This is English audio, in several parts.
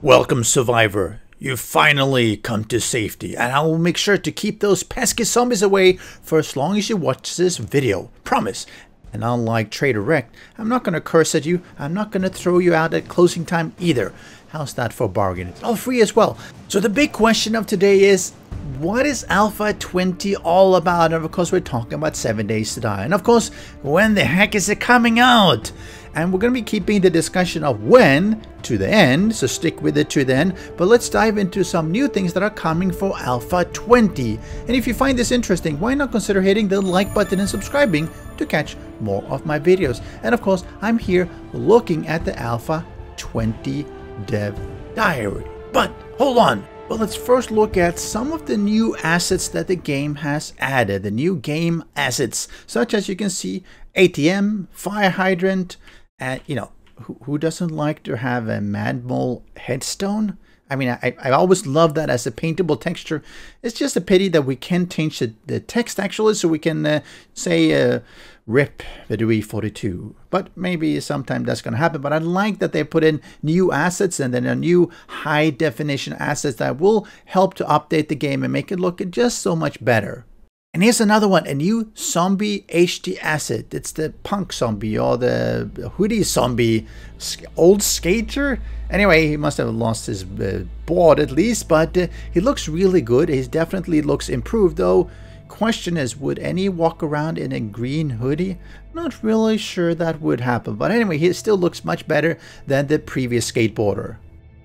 Welcome, survivor. You've finally come to safety, and I will make sure to keep those pesky zombies away for as long as you watch this video. Promise. And unlike Trader Wreck, I'm not going to curse at you. I'm not going to throw you out at closing time either. How's that for a bargain? It's all free as well. So the big question of today is, what is Alpha 20 all about? And of course, we're talking about 7 Days to Die. And of course, when the heck is it coming out? And we're going to be keeping the discussion of when to the end, so stick with it to the end. But let's dive into some new things that are coming for Alpha 20. And if you find this interesting, why not consider hitting the like button and subscribing to catch more of my videos? And of course, I'm here looking at the Alpha 20 Dev Diary. But hold on. Well, let's first look at some of the new assets that the game has added. The new game assets, such as you can see, ATM, fire hydrant, and who doesn't like to have a Mad Mole headstone? I mean, I always love that as a paintable texture. It's just a pity that we can't change the text actually, so we can say RIP Vedui 42. But maybe sometime that's going to happen. But I like that they put in new assets and then a new high definition assets that will help to update the game and make it look just so much better. And here's another one, a new zombie HD asset. It's the punk zombie or the hoodie zombie, old skater. Anyway, he must have lost his board at least, but he looks really good. He definitely looks improved, though. Question is, would any walk around in a green hoodie? Not really sure that would happen, but anyway, he still looks much better than the previous skateboarder.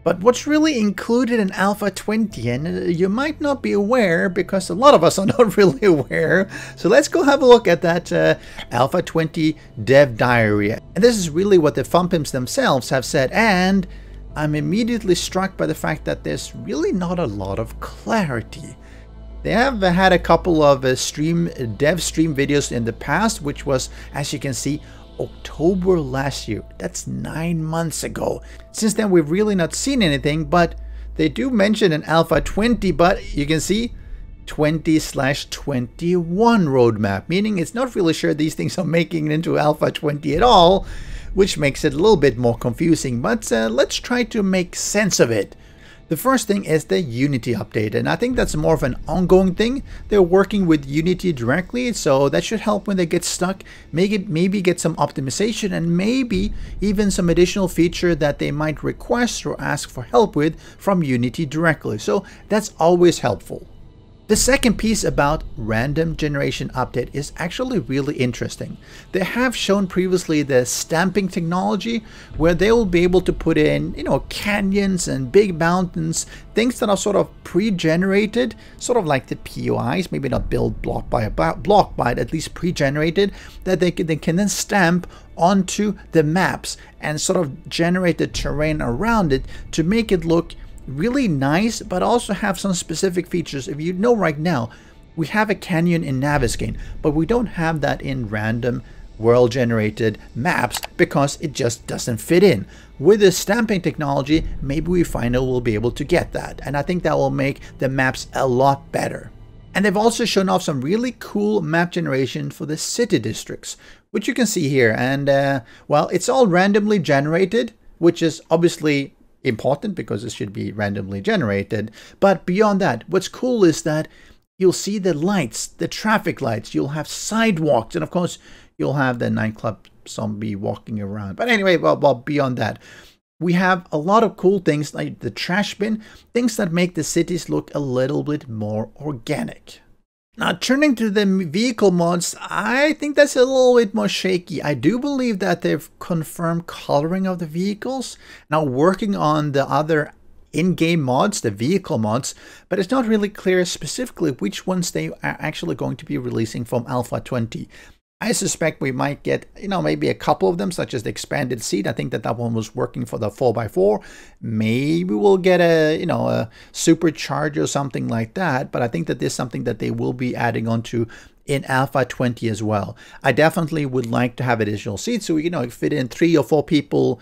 But what's really included in Alpha 20, and you might not be aware because a lot of us are not really aware. So let's go have a look at that Alpha 20 Dev Diary. And this is really what the Fun Pimps themselves have said. And I'm immediately struck by the fact that there's really not a lot of clarity. They have had a couple of dev stream videos in the past, which was, as you can see, October last year. That's 9 months ago. Since then, we've really not seen anything, but they do mention an Alpha 20, but you can see 20/21 roadmap, meaning it's not really sure these things are making it into Alpha 20 at all, which makes it a little bit more confusing, but let's try to make sense of it. The first thing is the Unity update, and I think that's more of an ongoing thing. They're working with Unity directly, so that should help when they get stuck. Maybe get some optimization and maybe even some additional feature that they might request or ask for help with from Unity directly. So that's always helpful. The second piece about random generation update is actually really interesting. They have shown previously the stamping technology where they will be able to put in, canyons and big mountains, things that are sort of pre-generated, sort of like the POIs, maybe not built block by block, but at least pre-generated, that they can then stamp onto the maps and sort of generate the terrain around it to make it look really nice, but also have some specific features. If you know right now, we have a canyon in Naviscane, but we don't have that in random world generated maps because it just doesn't fit in. With the stamping technology, maybe we finally will be able to get that, and I think that will make the maps a lot better. And they've also shown off some really cool map generation for the city districts, which you can see here. And well, it's all randomly generated, which is obviously important because it should be randomly generated. But beyond that, what's cool is that you'll see the lights, the traffic lights, you'll have sidewalks, and of course you'll have the nightclub zombie walking around. But anyway, well beyond that, we have a lot of cool things like the trash bin, things that make the cities look a little bit more organic. Now, turning to the vehicle mods, I think that's a little bit more shaky. I do believe that they've confirmed coloring of the vehicles. Now, working on the other in-game mods, the vehicle mods, but it's not really clear specifically which ones they are actually going to be releasing from Alpha 20. I suspect we might get, maybe a couple of them, such as the expanded seat. I think that one was working for the 4x4. Maybe we'll get a supercharger or something like that. But I think that there's something that they will be adding on to in Alpha 20 as well. I definitely would like to have additional seats so we fit in 3 or 4 people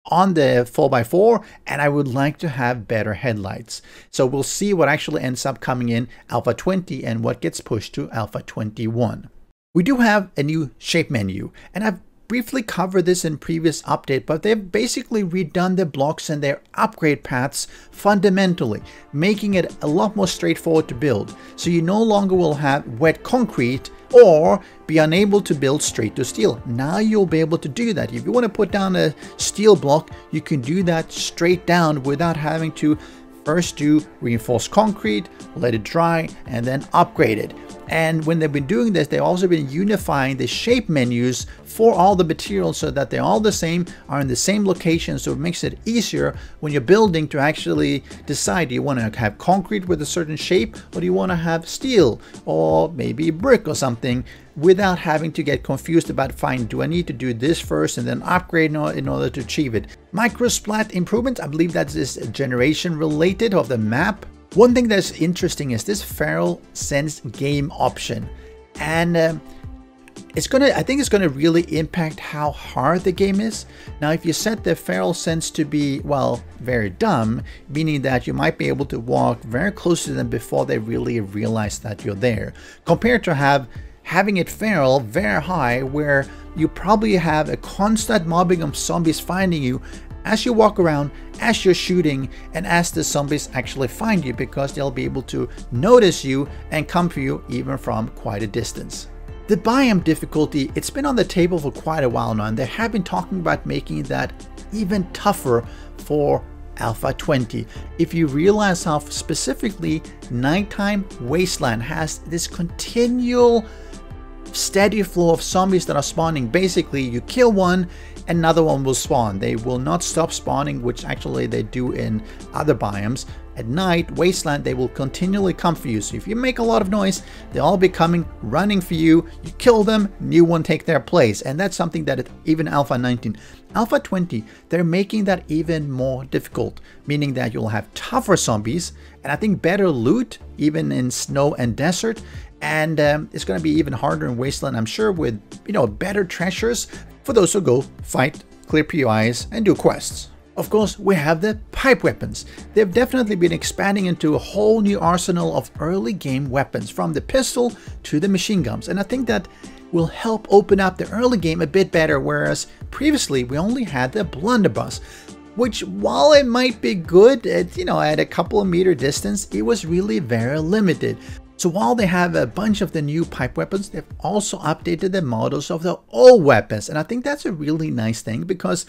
on the 4x4, and I would like to have better headlights. So we'll see what actually ends up coming in Alpha 20 and what gets pushed to Alpha 21. We do have a new shape menu, and I've briefly covered this in previous update, but they've basically redone the blocks and their upgrade paths fundamentally, making it a lot more straightforward to build. So you no longer will have wet concrete or be unable to build straight to steel. Now you'll be able to do that. If you want to put down a steel block, you can do that straight down without having to first do reinforced concrete, let it dry, and then upgrade it. And when they've been doing this, they've also been unifying the shape menus for all the materials so that they're all the same, are in the same location. So it makes it easier when you're building to actually decide, do you want to have concrete with a certain shape, or do you want to have steel or maybe brick or something, without having to get confused about, fine, do I need to do this first and then upgrade in order to achieve it. Microsplat improvements, I believe that is generation related of the map. One thing that's interesting is this feral sense game option, and I think it's gonna really impact how hard the game is. Now, if you set the feral sense to be, well, very dumb, meaning that you might be able to walk very close to them before they really realize that you're there, compared to having it feral very high, where you probably have a constant mobbing of zombies finding you as you walk around, as you're shooting, and as the zombies actually find you, because they'll be able to notice you and come for you even from quite a distance. The biome difficulty, it's been on the table for quite a while now, and they have been talking about making that even tougher for Alpha 20. If you realize how specifically Nighttime Wasteland has this continual steady flow of zombies that are spawning. Basically, you kill one, another one will spawn. They will not stop spawning, which actually they do in other biomes. At night, Wasteland, they will continually come for you. So if you make a lot of noise, they'll all be coming, running for you. You kill them, new one take their place. And that's something that even Alpha 19, Alpha 20, they're making that even more difficult, meaning that you'll have tougher zombies, and I think better loot, even in snow and desert. And it's going to be even harder in Wasteland, I'm sure, with, you know, better treasures for those who go fight, clear POIs, and do quests. Of course, we have the pipe weapons. They've definitely been expanding into a whole new arsenal of early game weapons, from the pistol to the machine guns. And I think that will help open up the early game a bit better, whereas previously we only had the blunderbuss, which, while it might be good at, at a couple of meter distance, it was really very limited. So while they have a bunch of the new pipe weapons, they've also updated the models of the old weapons. And I think that's a really nice thing, because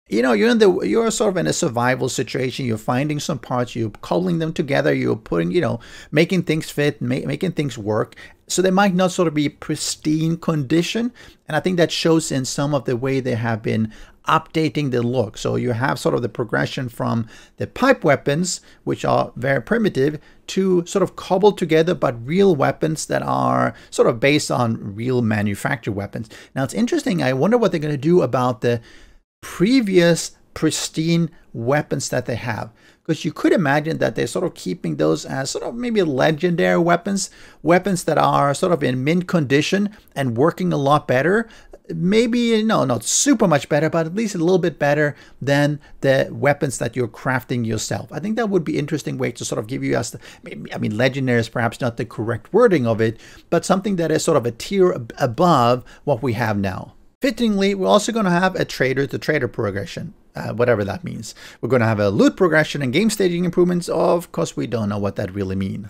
you're sort of in a survival situation. You're finding some parts, you're cobbling them together, you're putting, making things fit, making things work. So they might not sort of be pristine condition. And I think that shows in some of the way they have been updating the look. So you have sort of the progression from the pipe weapons, which are very primitive, to sort of cobbled together but real weapons that are sort of based on real manufactured weapons. Now it's interesting. I wonder what they're going to do about the previous pristine weapons that they have, because you could imagine that they're sort of keeping those as sort of maybe legendary weapons that are sort of in mint condition and working a lot better. Maybe, not super much better, but at least a little bit better than the weapons that you're crafting yourself. I think that would be an interesting way to sort of give you legendary is perhaps not the correct wording of it, but something that is sort of a tier above what we have now. Fittingly, we're also going to have a trader to trader progression, whatever that means. We're going to have a loot progression and game staging improvements. Of course, we don't know what that really means.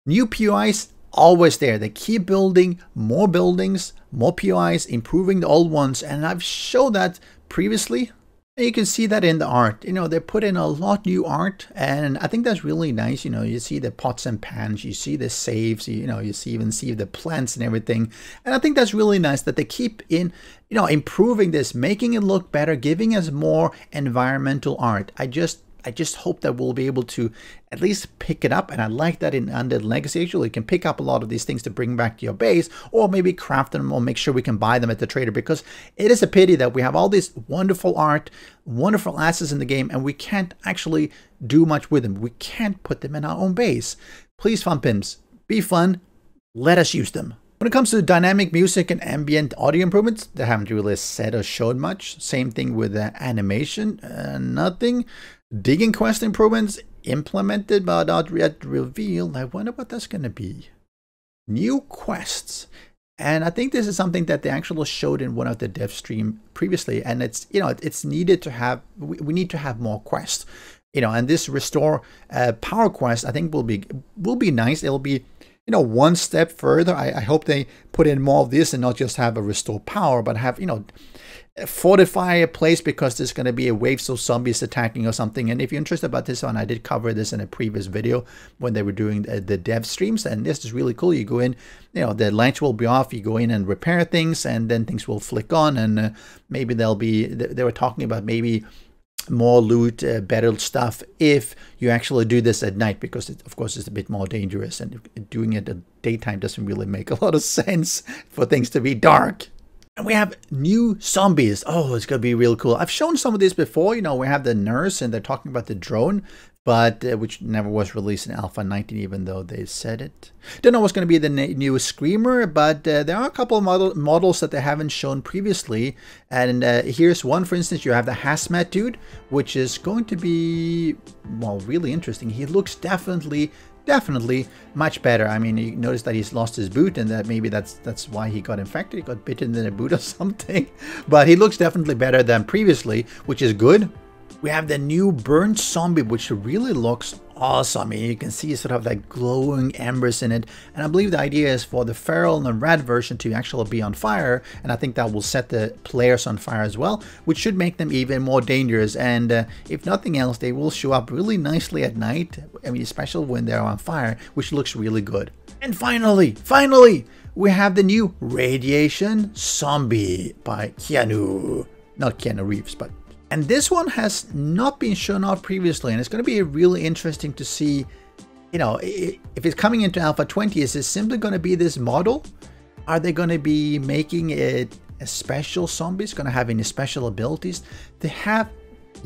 New POIs, always there. They keep building more buildings, more POIs, improving the old ones. And I've showed that previously. And you can see that in the art. They put in a lot new art, and I think that's really nice. You see the pots and pans, you see the saves, you even see the plants and everything. And I think that's really nice that they keep in, improving this, making it look better, giving us more environmental art. I just hope that we'll be able to at least pick it up. And I like that in Undead Legacy, actually, you can pick up a lot of these things to bring back to your base, or maybe craft them, or make sure we can buy them at the trader, because it is a pity that we have all this wonderful art, wonderful assets in the game, and we can't actually do much with them. We can't put them in our own base. Please, fun pimps, be fun. Let us use them. When it comes to dynamic music and ambient audio improvements, they haven't really said or showed much. Same thing with the animation, nothing. Digging quest improvements implemented but not yet revealed. I wonder what that's going to be. New quests. And I think this is something that they actually showed in one of the dev stream previously. And it's, it's needed to have, we need to have more quests, and this restore power quest, I think will be nice. It'll be, one step further. I hope they put in more of this and not just have a restore power, but have, fortify a place because there's going to be a wave of zombies attacking or something. And if you're interested about this one, I did cover this in a previous video when they were doing the dev streams, and this is really cool. You go in, the lights will be off, you go in and repair things, and then things will flick on, and maybe they were talking about maybe more loot, better stuff if you actually do this at night, because of course it's a bit more dangerous, and doing it at daytime doesn't really make a lot of sense for things to be dark. And we have new zombies. Oh, it's going to be real cool. I've shown some of this before. We have the nurse, and they're talking about the drone, but which never was released in Alpha 19, even though they said it. Don't know what's going to be the new Screamer, but there are a couple of models that they haven't shown previously. And here's one, for instance. You have the Hazmat Dude, which is going to be, well, really interesting. He looks definitely much better. I mean, you notice that he's lost his boot, and that maybe that's why he got infected. He got bitten in a boot or something. But he looks definitely better than previously, which is good. We have the new burnt zombie, which really looks awesome. I mean, you can see sort of like glowing embers in it. And I believe the idea is for the feral and the rat version to actually be on fire. And I think that will set the players on fire as well, which should make them even more dangerous. And if nothing else, they will show up really nicely at night. I mean, especially when they're on fire, which looks really good. And finally, we have the new Radiation Zombie by Keanu. Not Keanu Reeves, but... And this one has not been shown off previously, and it's going to be really interesting to see, if it's coming into Alpha 20, is it simply going to be this model? Are they going to be making it a special zombie? It's going to have any special abilities? They have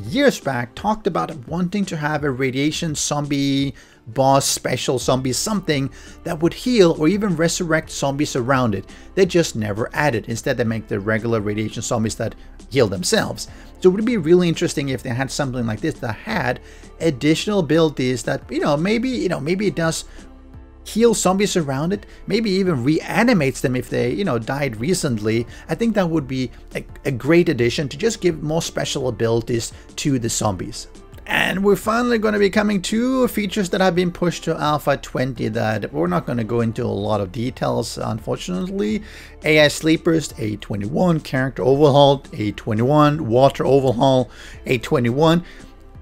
years back talked about wanting to have a radiation zombie boss, special zombie, something that would heal or even resurrect zombies around it. They just never added. Instead, they make the regular radiation zombies that heal themselves. So it would be really interesting if they had something like this that had additional abilities that, maybe it does heal zombies around it, maybe even reanimates them if they, died recently. I think that would be a great addition to just give more special abilities to the zombies. And we're finally going to be coming to features that have been pushed to Alpha 20 that we're not going to go into a lot of details, unfortunately. AI Sleepers, A21, Character Overhaul, A21, Water Overhaul, A21.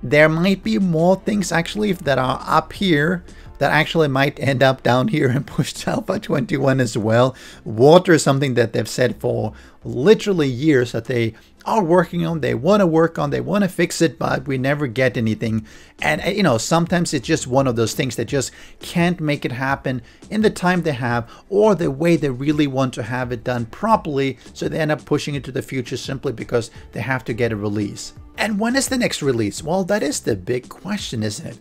There might be more things actually that are up here that actually might end up down here and push to Alpha 21 as well. Water is something that they've said for literally years that they are working on, they want to work on, they want to fix it, but we never get anything. And sometimes it's just one of those things that just can't make it happen in the time they have or the way they really want to have it done properly, so they end up pushing it to the future simply because they have to get a release. And when is the next release? Well, that is the big question, isn't it?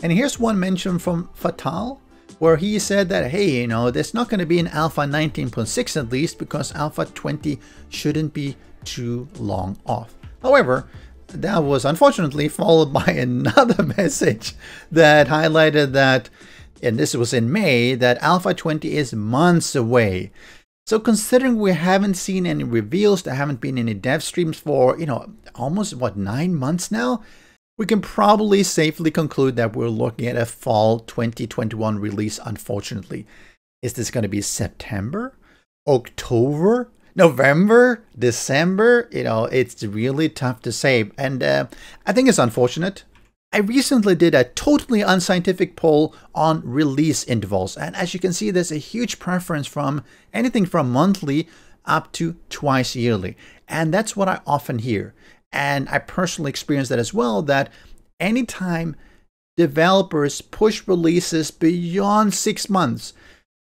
And here's one mention from Fatal, where he said that, hey, there's not going to be an Alpha 19.6 at least, because Alpha 20 shouldn't be too long off. However, that was unfortunately followed by another message that highlighted that, and this was in May, that Alpha 20 is months away. So considering we haven't seen any reveals, there haven't been any dev streams for, almost, 9 months now? We can probably safely conclude that we're looking at a fall 2021 release, unfortunately. Is this going to be September? October? November? December? It's really tough to say. And I think it's unfortunate. I recently did a totally unscientific poll on release intervals. And as you can see, there's a huge preference from anything from monthly up to twice yearly. And that's what I often hear. And I personally experienced that as well, that anytime developers push releases beyond 6 months,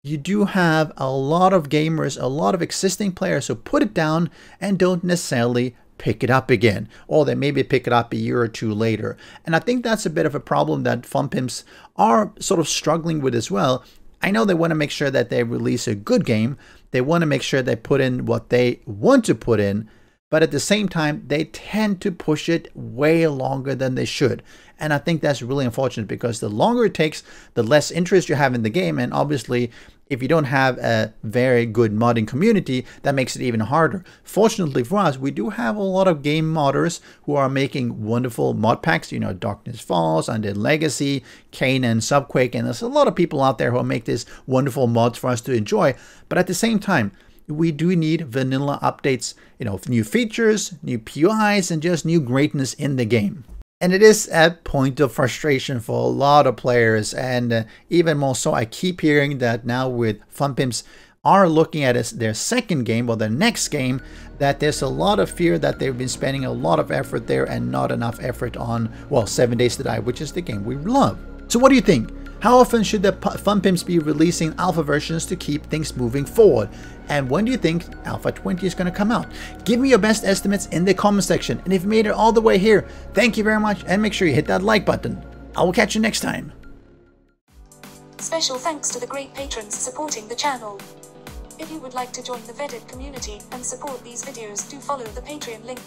you do have a lot of gamers, a lot of existing players who put it down and don't necessarily pick it up again, or they maybe pick it up a year or two later. And I think that's a bit of a problem that Fun Pimps are sort of struggling with as well. I know they want to make sure that they release a good game. They want to make sure they put in what they want to put in, but at the same time, they tend to push it way longer than they should. And I think that's really unfortunate, because the longer it takes, the less interest you have in the game. And obviously, if you don't have a very good modding community, that makes it even harder. Fortunately for us, we do have a lot of game modders who are making wonderful mod packs. You know, Darkness Falls, Undead Legacy, Kanan, Subquake, and there's a lot of people out there who make these wonderful mods for us to enjoy. But at the same time, we do need vanilla updates, you know, new features, new PUIs, and just new greatness in the game. And it is a point of frustration for a lot of players, and even more so, I keep hearing that now with FunPimps are looking at their second game or their next game, that there's a lot of fear that they've been spending a lot of effort there and not enough effort on, well, 7 Days to Die, which is the game we love. So what do you think? How often should the FunPimps be releasing alpha versions to keep things moving forward? And when do you think Alpha 20 is going to come out? Give me your best estimates in the comment section. And if you made it all the way here, thank you very much, and make sure you hit that like button. I will catch you next time. Special thanks to the great patrons supporting the channel. If you would like to join the Vedui community and support these videos, do follow the Patreon link.